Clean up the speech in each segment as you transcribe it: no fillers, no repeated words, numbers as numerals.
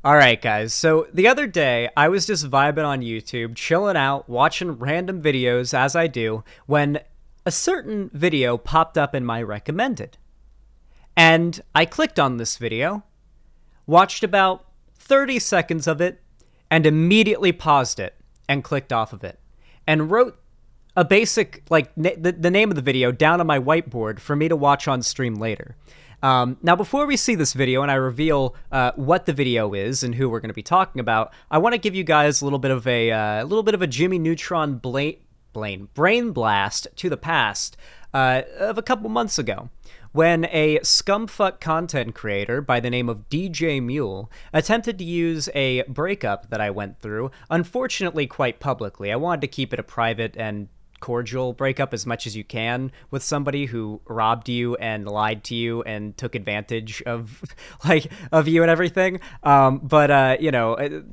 All right, guys. So the other day, I was just vibing on YouTube, chilling out, watching random videos as I do, when a certain video popped up in my recommended. And I clicked on this video, watched about 30 seconds of it, and immediately paused it and clicked off of it. And wrote a basic, the name of the video down on my whiteboard for me to watch on stream later. Now, before we see this video and I reveal what the video is and who we're going to be talking about, I want to give you guys a little bit of a Jimmy Neutron brain blast to the past of a couple months ago, when a scumfuck content creator by the name of DJ Muel attempted to use a breakup that I went through, unfortunately quite publicly. I wanted to keep it a private and cordial breakup as much as you can with somebody who robbed you and lied to you and took advantage of of you and everything. The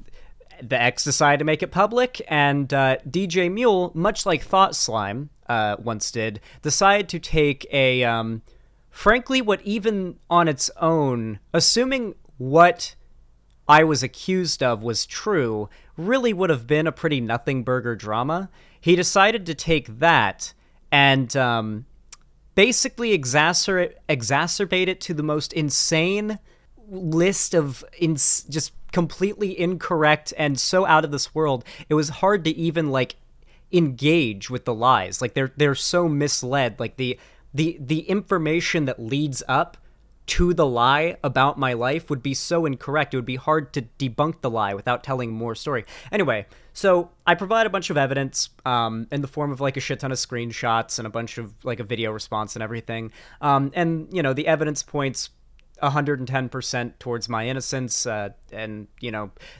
ex decided to make it public, and DJ Muel, much like Thought Slime once did, decided to take a frankly, what even on its own, assuming what I was accused of was true, really would have been a pretty nothing burger drama. He decided to take that and basically exacerbate it to the most insane list of just completely incorrect and so out of this world. It was hard to even engage with the lies. They're so misled. The information that leads up to the lie about my life would be so incorrect. It would be hard to debunk the lie without telling more story. Anyway, so I provide a bunch of evidence in the form of a shit ton of screenshots and a bunch of a video response and everything. The evidence points 110% towards my innocence. The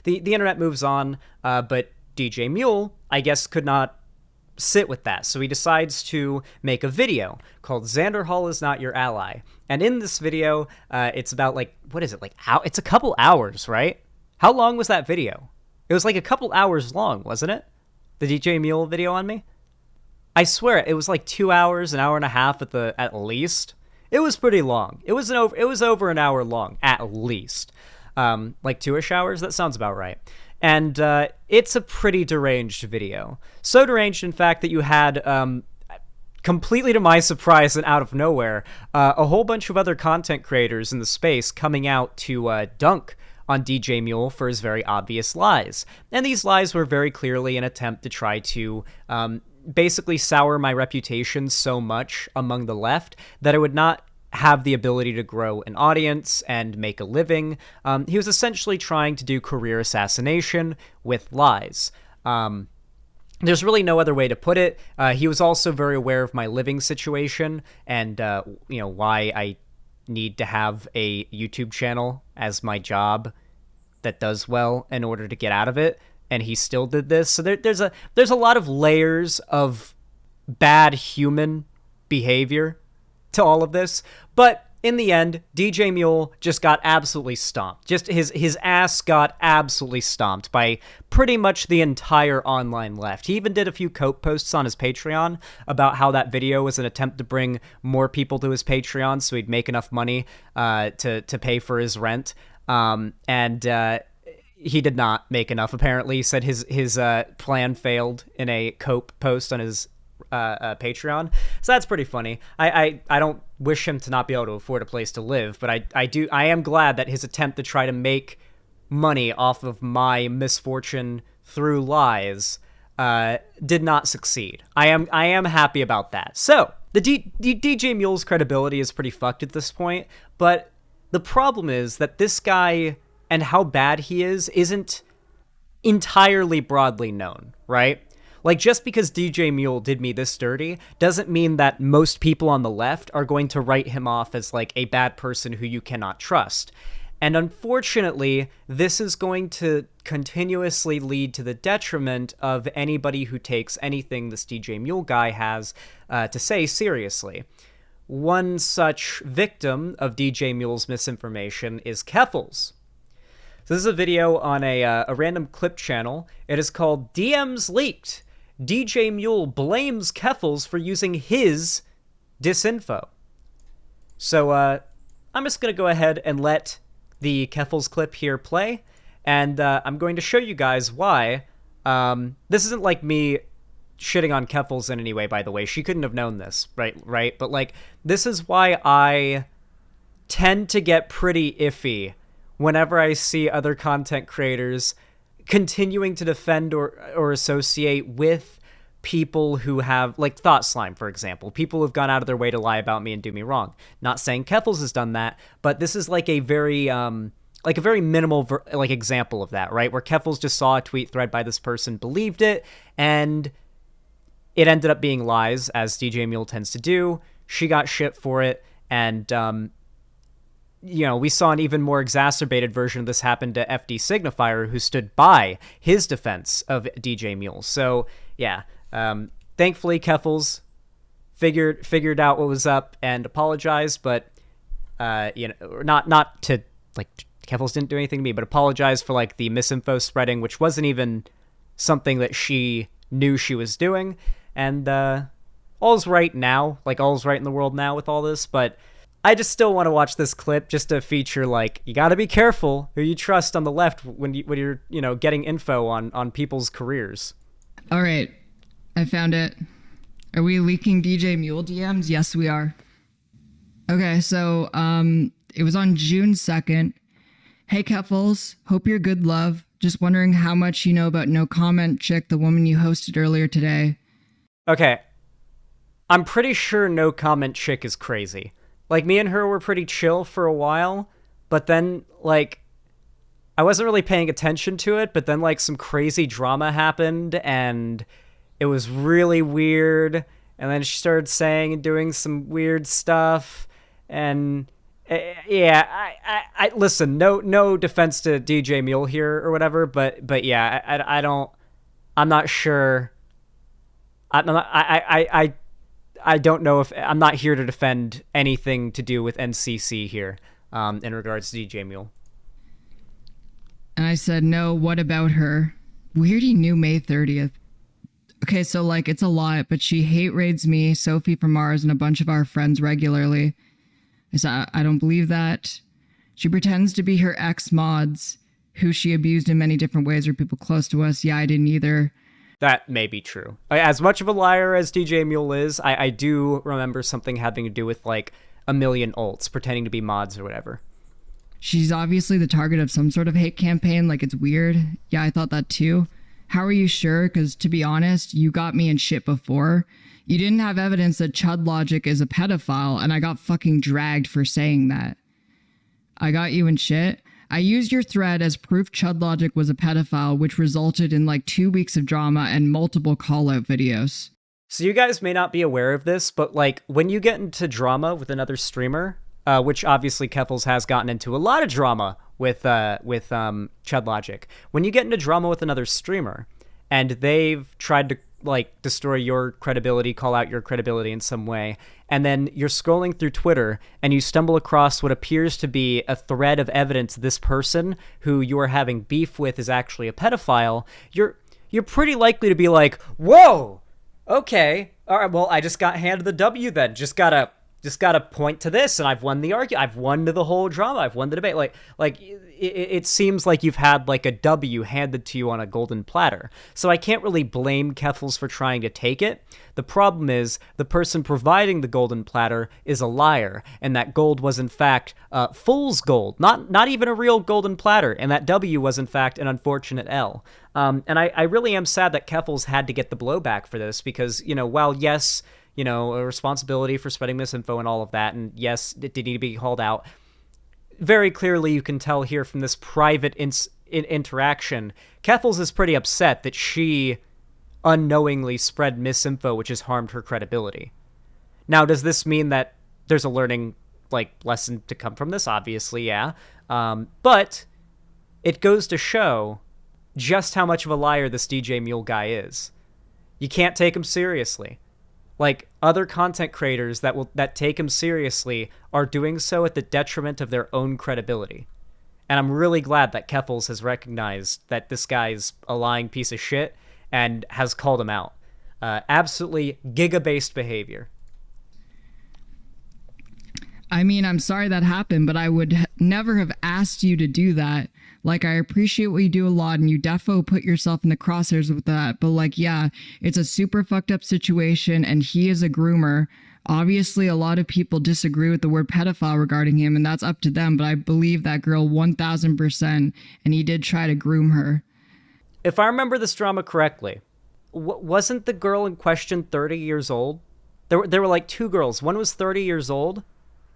internet moves on. But DJ Muel, I guess, could not sit with that. So he decides to make a video called Xanderhal is Not Your Ally. And in this video, it's about it's a couple hours, right? How long was that video? It was a couple hours long, wasn't it? The DJ Muel video on me? I swear it was 2 hours, an hour and a half at least. It was pretty long. It was over an hour long, at least. 2-ish hours? That sounds about right. And it's a pretty deranged video. So deranged, in fact, that you had, completely to my surprise and out of nowhere, a whole bunch of other content creators in the space coming out to dunk on DJ Muel for his very obvious lies. And these lies were very clearly an attempt to try to basically sour my reputation so much among the left that I would not have the ability to grow an audience and make a living. He was essentially trying to do career assassination with lies. There's really no other way to put it. He was also very aware of my living situation and why I need to have a YouTube channel as my job that does well in order to get out of it. And he still did this. So there's a lot of layers of bad human behavior to all of this, but in the end, DJ Muel just got absolutely stomped. Just his ass got absolutely stomped by pretty much the entire online left. He even did a few cope posts on his Patreon about how that video was an attempt to bring more people to his Patreon so he'd make enough money to pay for his rent. He did not make enough, apparently. He said his plan failed in a cope post on his Patreon. So that's pretty funny. I don't wish him to not be able to afford a place to live, but I am glad that his attempt to try to make money off of my misfortune through lies did not succeed. I am happy about that. So the DJ Muel's credibility is pretty fucked at this point, but the problem is that this guy and how bad he is isn't entirely broadly known, right? Just because DJ Muel did me this dirty doesn't mean that most people on the left are going to write him off as a bad person who you cannot trust. And unfortunately, this is going to continuously lead to the detriment of anybody who takes anything this DJ Muel guy has to say seriously. One such victim of DJ Muel's misinformation is Keffals. So this is a video on a random clip channel. It is called DMs Leaked. DJ Muel blames Keffals for using his disinfo. So I'm just going to go ahead and let the Keffals clip here play, And I'm going to show you guys why. This isn't like me shitting on Keffals in any way, by the way. She couldn't have known this, right? But, like, this is why I tend to get pretty iffy whenever I see other content creators continuing to defend or associate with people who have, like, Thought Slime, for example. People who've gone out of their way to lie about me and do me wrong. Not saying Keffals has done that, but this is like a very minimal example of that, right? Where Keffals just saw a tweet thread by this person, believed it, and it ended up being lies, as DJ Muel tends to do. She got shit for it, and we saw an even more exacerbated version of this happen to FD Signifier, who stood by his defense of DJ Muel. So yeah, thankfully Keffals figured out what was up and apologized, but not to, like, Keffals didn't do anything to me, but apologized for, like, the misinfo spreading, which wasn't even something that she knew she was doing. And all's right now, like, all's right in the world now with all this, but I just still want to watch this clip just to feature, like, you got to be careful who you trust on the left when you're getting info on people's careers. All right, I found it. Are we leaking DJ Muel DMs? Yes, we are. Okay, so it was on June 2nd. Hey, Keffals, hope you're good, love. Just wondering how much you know about No Comment Chick, the woman you hosted earlier today. Okay, I'm pretty sure No Comment Chick is crazy. Like, me and her were pretty chill for a while, but then, like, I wasn't really paying attention to it, but then, like, some crazy drama happened, and it was really weird, and then she started saying and doing some weird stuff, and yeah, I listen, no defense to DJ Muel here or whatever, but yeah, I'm not sure. I don't know if I'm not here to defend anything to do with NCC here, in regards to DJ Muel. And I said, no, what about her? Weird he knew May 30th. Okay, so, like, it's a lot, but she hate raids me, Sophie from Mars, and a bunch of our friends regularly. I said, I don't believe that. She pretends to be her ex-mods, who she abused in many different ways, or people close to us. Yeah, I didn't either. That may be true. As much of a liar as DJ Muel is, I do remember something having to do with, like, a million ults, pretending to be mods or whatever. She's obviously the target of some sort of hate campaign, like, it's weird. Yeah, I thought that too. How are you sure? Because, to be honest, you got me in shit before. You didn't have evidence that Chud Logic is a pedophile, and I got fucking dragged for saying that. I got you in shit. I used your thread as proof Chud Logic was a pedophile, which resulted in, like, 2 weeks of drama and multiple call-out videos. So you guys may not be aware of this, but, like, when you get into drama with another streamer, which obviously Keffals has gotten into a lot of drama with Chud Logic. When you get into drama with another streamer, and they've tried to, like, destroy your credibility, call out your credibility in some way, and then you're scrolling through Twitter and you stumble across what appears to be a thread of evidence this person who you are having beef with is actually a pedophile, you're pretty likely to be like, whoa, okay, all right, well, I just got handed the W then, just gotta point to this, and I've won the argument. I've won the whole drama. I've won the debate. It seems like you've had, like, a W handed to you on a golden platter. So I can't really blame Keffals for trying to take it. The problem is the person providing the golden platter is a liar, and that gold was in fact fool's gold, not even a real golden platter, and that W was in fact an unfortunate L. And I really am sad that Keffals had to get the blowback for this because, while yes, a responsibility for spreading misinfo and all of that, and yes, it did need to be called out. Very clearly, you can tell here from this private interaction, Keffals is pretty upset that she unknowingly spread misinfo, which has harmed her credibility. Now, does this mean that there's a learning, like, lesson to come from this? Obviously, yeah. But it goes to show just how much of a liar this DJ Muel guy is. You can't take him seriously. Like, other content creators that take him seriously are doing so at the detriment of their own credibility. And I'm really glad that Keffals has recognized that this guy's a lying piece of shit and has called him out. Absolutely giga-based behavior. I mean, I'm sorry that happened, but I would never have asked you to do that. Like, I appreciate what you do a lot, and you defo put yourself in the crosshairs with that. But, like, yeah, it's a super fucked up situation, and he is a groomer. Obviously, a lot of people disagree with the word pedophile regarding him, and that's up to them. But I believe that girl 1000%, and he did try to groom her. If I remember this drama correctly, wasn't the girl in question 30 years old? There were like two girls. One was 30 years old,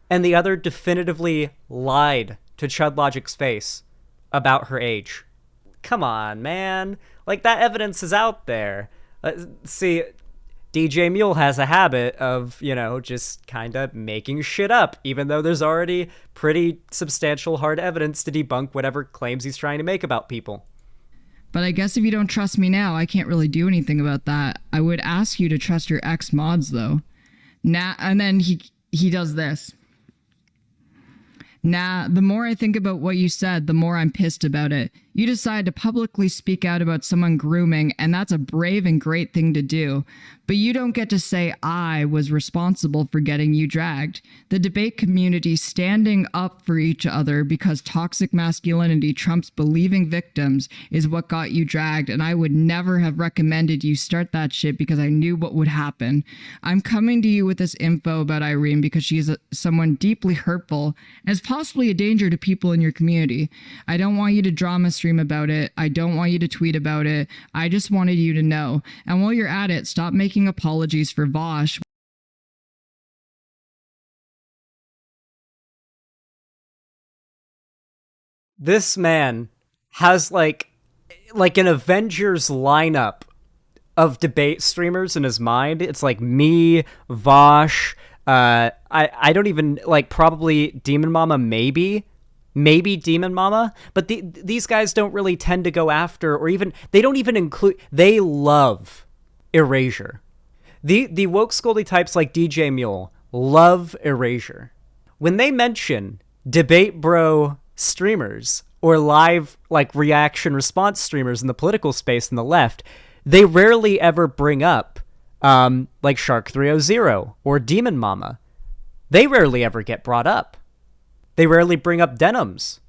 and the other definitively lied to Chud Logic's face about her age. Come on, man. Like, that evidence is out there. See, DJ Muel has a habit of, just kind of making shit up, even though there's already pretty substantial hard evidence to debunk whatever claims he's trying to make about people. But I guess if you don't trust me now, I can't really do anything about that. I would ask you to trust your ex-mods, though. And then he does this. The more I think about what you said, the more I'm pissed about it. You decide to publicly speak out about someone grooming, and that's a brave and great thing to do. But you don't get to say I was responsible for getting you dragged. The debate community standing up for each other because toxic masculinity trumps believing victims is what got you dragged, and I would never have recommended you start that shit because I knew what would happen. I'm coming to you with this info about Irene because she's someone deeply hurtful and is possibly a danger to people in your community. I don't want you to drama stream about it. I don't want you to tweet about it. I just wanted you to know. And while you're at it, stop making apologies for Vosh. This man has like an Avengers lineup of debate streamers in his mind. It's like me, Vosh, I don't even, like, probably Demon Mama, maybe Demon Mama, but these guys don't really tend to go after, or even, they don't even include, they love erasure. The woke scoldy types like DJ Muel love erasure. When they mention debate bro streamers or live, like, reaction response streamers in the political space in the left, they rarely ever bring up like Shark 300 or Demon Mama. They rarely ever get brought up. They rarely bring up Denims,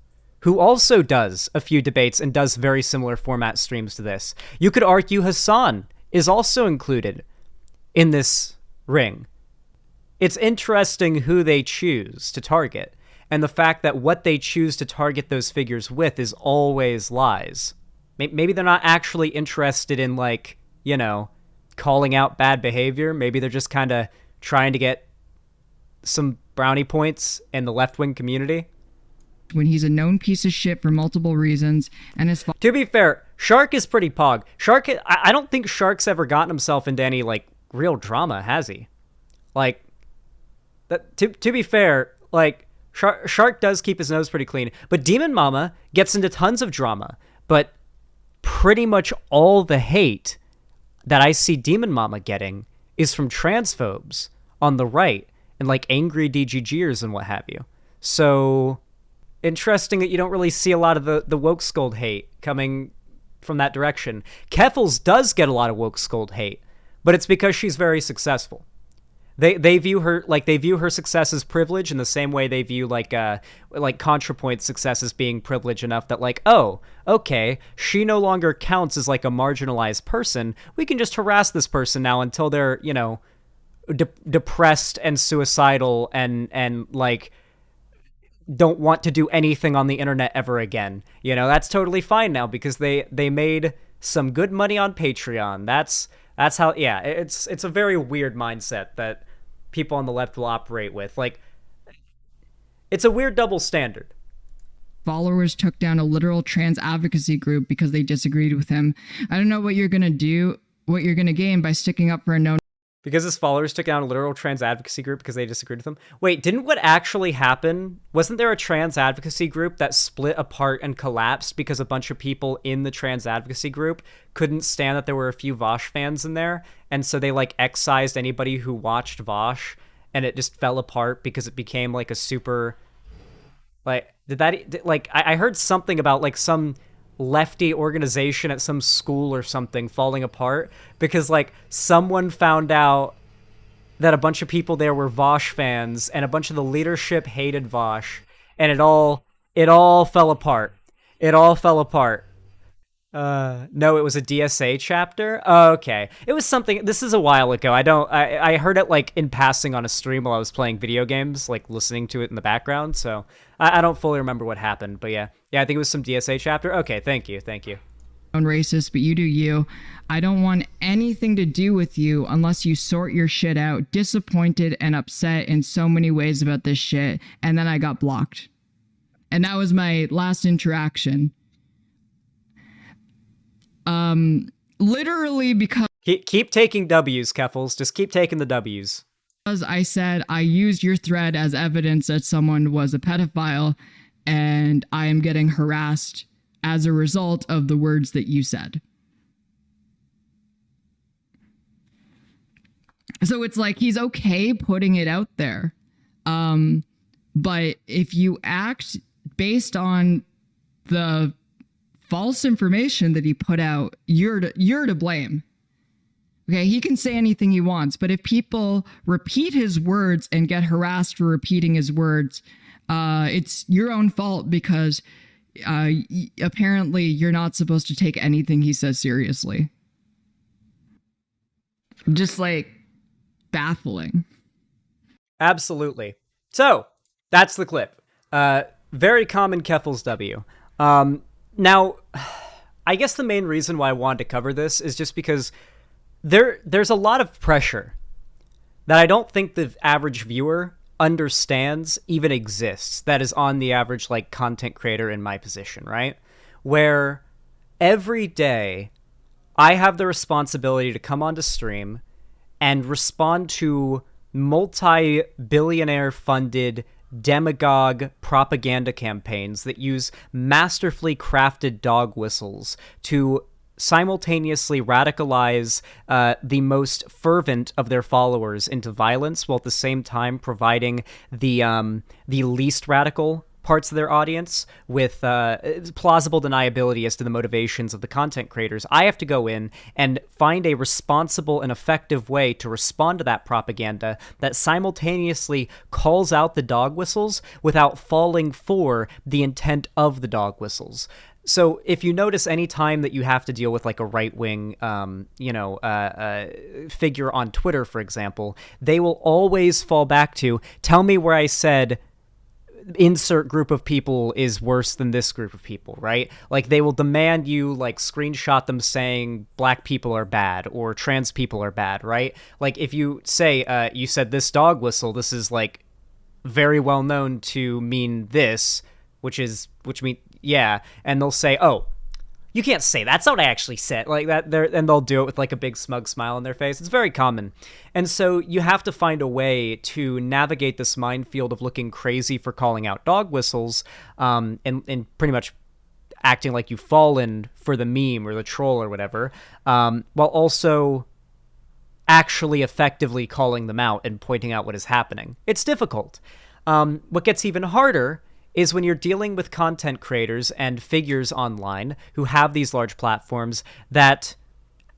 who also does a few debates and does very similar format streams to this. You could argue Hassan is also included in this ring. It's interesting who they choose to target, and the fact that what they choose to target those figures with is always lies. Maybe they're not actually interested in, like, calling out bad behavior. Maybe they're just kind of trying to get some brownie points in the left-wing community. When he's a known piece of shit for multiple reasons, and his To be fair, Shark is pretty pog. Shark, I don't think Shark's ever gotten himself into any, like, real drama, has he? Like, that. To be fair, like, Shark does keep his nose pretty clean, but Demon Mama gets into tons of drama. But pretty much all the hate that I see Demon Mama getting is from transphobes on the right and, like, angry DGGers and what have you. So interesting that you don't really see a lot of the woke scold hate coming from that direction. Keffals does get a lot of woke scold hate, but it's because she's very successful. They view her success as privilege in the same way they view like ContraPoint's success as being privilege enough that, like, oh, okay, she no longer counts as, like, a marginalized person. We can just harass this person now until they're, depressed and suicidal and like don't want to do anything on the internet ever again. That's totally fine now because they made some good money on Patreon. That's how, yeah, it's a very weird mindset that people on the left will operate with. Like, it's a weird double standard. Followers took down a literal trans advocacy group because they disagreed with him. I don't know what you're going to do, what you're going to gain by sticking up for a known... Because his followers took down a literal trans advocacy group because they disagreed with him? Wait, didn't what actually happen? Wasn't there a trans advocacy group that split apart and collapsed because a bunch of people in the trans advocacy group couldn't stand that there were a few Vosh fans in there? And so they, like, excised anybody who watched Vosh, and it just fell apart because it became, like, a super... Like, I heard something about, like, some lefty organization at some school or something falling apart because, like, someone found out that a bunch of people there were Vosh fans, and a bunch of the leadership hated Vosh, and it all fell apart. It all fell apart. No, it was a DSA chapter. Oh, okay, it was something. This is a while ago. I heard it like in passing on a stream while I was playing video games, like listening to it in the background. So I don't fully remember what happened, but yeah, I think it was some DSA chapter. Okay, thank you. Racist, but you do you. I don't want anything to do with you unless you sort your shit out. Disappointed and upset in so many ways about this shit. And then I got blocked. And that was my last interaction. Literally because Keep taking W's, Keffals. Just keep taking the W's. I said I used your thread as evidence that someone was a pedophile, and I am getting harassed as a result of the words that you said. So it's like he's okay putting it out there. But if you act based on the false information that he put out, you're to blame. Okay, he can say anything he wants, but if people repeat his words and get harassed for repeating his words, it's your own fault because apparently you're not supposed to take anything he says seriously. Just like baffling. Absolutely. So that's the clip. Very common Keffals W. Now, I guess the main reason why I wanted to cover this is just because there's a lot of pressure that I don't think the average viewer understands even exists that is on the average like content creator in my position, right? Where every day I have the responsibility to come onto stream and respond to multi-billionaire funded demagogue propaganda campaigns that use masterfully crafted dog whistles to simultaneously radicalize the most fervent of their followers into violence, while at the same time providing the least radical parts of their audience with plausible deniability as to the motivations of the content creators. I have to go in and find a responsible and effective way to respond to that propaganda that simultaneously calls out the dog whistles without falling for the intent of the dog whistles. So if you notice any time that you have to deal with like a right-wing, figure on Twitter, for example, they will always fall back to, tell me where I said insert group of people is worse than this group of people, right? Like they will demand you like screenshot them saying black people are bad or trans people are bad, right? Like if you say, you said this dog whistle, this is like very well known to mean this, which mean, yeah. And they'll say, oh, you can't say that's what I actually said, like that. And they'll do it with like a big smug smile on their face. It's very common. And so you have to find a way to navigate this minefield of looking crazy for calling out dog whistles, and pretty much acting like you've fallen for the meme or the troll or whatever, while also actually effectively calling them out and pointing out what is happening. It's difficult. What gets even harder is when you're dealing with content creators and figures online who have these large platforms that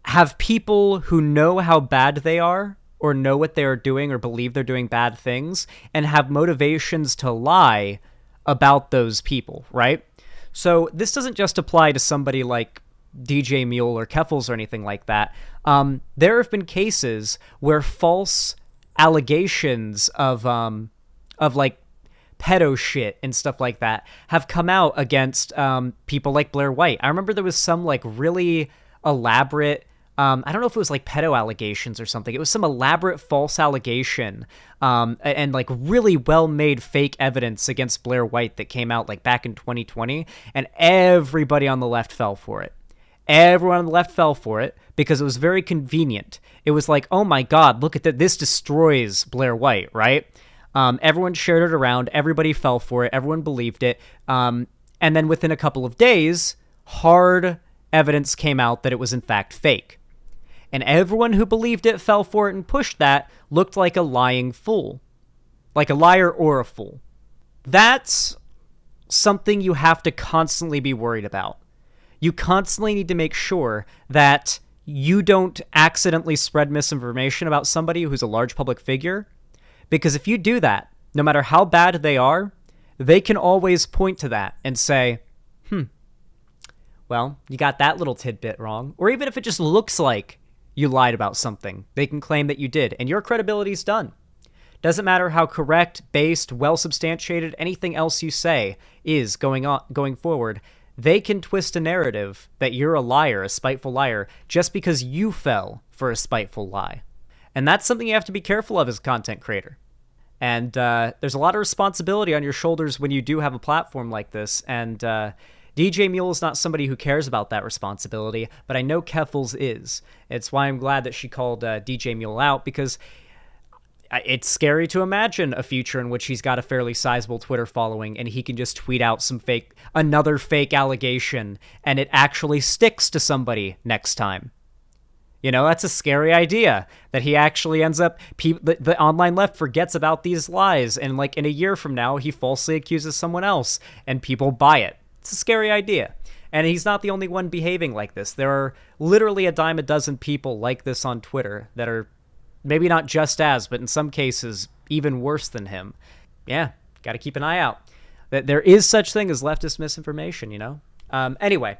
have people who know how bad they are or know what they are doing or believe they're doing bad things and have motivations to lie about those people, right? So this doesn't just apply to somebody like DJ Muel or Keffals or anything like that. There have been cases where false allegations of like pedo shit and stuff like that have come out against people like Blair White. I remember there was some like really elaborate, I don't know if it was like pedo allegations or something. It was some elaborate false allegation and like really well-made fake evidence against Blair White that came out like back in 2020, and everybody on the left fell for it. Everyone on the left fell for it because it was very convenient. It was like, oh my God, look at that. This destroys Blair White, right? Everyone shared it around. Everybody fell for it. Everyone believed it. And then within a couple of days, hard evidence came out that it was in fact fake. And everyone who believed it, fell for it, and pushed that looked like a lying fool. Like a liar or a fool. That's something you have to constantly be worried about. You constantly need to make sure that you don't accidentally spread misinformation about somebody who's a large public figure. Because if you do that, no matter how bad they are, they can always point to that and say, well, you got that little tidbit wrong. Or even if it just looks like you lied about something, they can claim that you did, and your credibility's done. Doesn't matter how correct, based, well-substantiated anything else you say is going forward, they can twist a narrative that you're a liar, a spiteful liar, just because you fell for a spiteful lie. And that's something you have to be careful of as a content creator. And there's a lot of responsibility on your shoulders when you do have a platform like this, and DJ Muel is not somebody who cares about that responsibility, but I know Keffals is. It's why I'm glad that she called DJ Muel out, because it's scary to imagine a future in which he's got a fairly sizable Twitter following and he can just tweet out another fake allegation and it actually sticks to somebody next time. You know, that's a scary idea, that he actually ends up, the online left forgets about these lies, and like in a year from now, he falsely accuses someone else and people buy it. It's a scary idea. And he's not the only one behaving like this. There are literally a dime a dozen people like this on Twitter that are maybe not just as, but in some cases even worse than him. Yeah, got to keep an eye out. That there is such thing as leftist misinformation, you know? Anyway,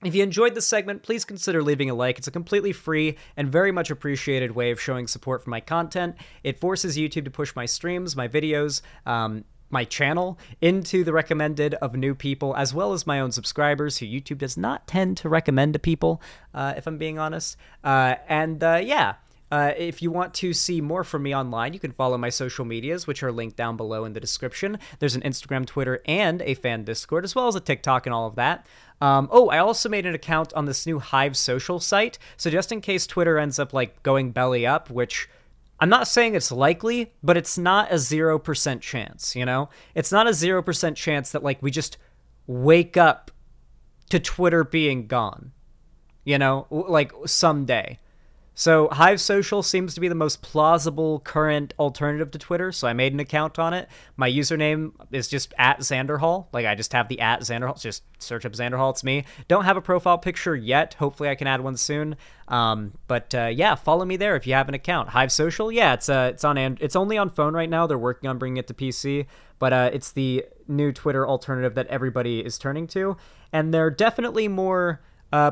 if you enjoyed this segment, please consider leaving a like. It's a completely free and very much appreciated way of showing support for my content. It forces YouTube to push my streams, my videos, my channel into the recommended of new people, as well as my own subscribers, who YouTube does not tend to recommend to people, if I'm being honest. If you want to see more from me online, you can follow my social medias, which are linked down below in the description. There's an Instagram, Twitter, and a fan Discord, as well as a TikTok and all of that. I also made an account on this new Hive social site, so just in case Twitter ends up like going belly up, which I'm not saying it's likely, but it's not a 0% chance, you know? It's not a 0% chance that like we just wake up to Twitter being gone, you know, like someday. So Hive Social seems to be the most plausible current alternative to Twitter, so I made an account on it. My username is just @Xanderhal. Like, I just have the @Xanderhal. Just search up Xanderhal. It's me. Don't have a profile picture yet. Hopefully I can add one soon. Yeah, follow me there if you have an account. Hive Social, yeah, it's only on phone right now. They're working on bringing it to PC, but it's the new Twitter alternative that everybody is turning to, and they're definitely more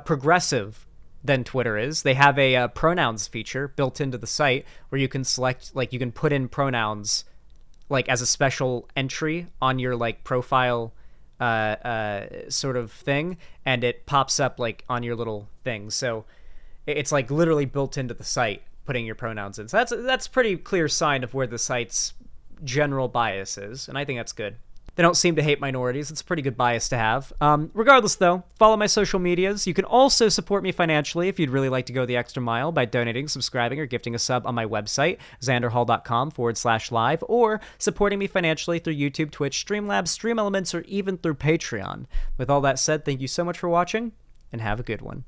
progressive than Twitter is. They have a pronouns feature built into the site where you can select, like, you can put in pronouns like as a special entry on your like profile sort of thing, and it pops up like on your little thing. So it's like literally built into the site, putting your pronouns in. So that's a pretty clear sign of where the site's general bias is, and I think that's good. They don't seem to hate minorities. It's a pretty good bias to have. Regardless, though, follow my social medias. You can also support me financially if you'd really like to go the extra mile by donating, subscribing, or gifting a sub on my website, xanderhal.com/live, or supporting me financially through YouTube, Twitch, Streamlabs, Stream Elements, or even through Patreon. With all that said, thank you so much for watching, and have a good one.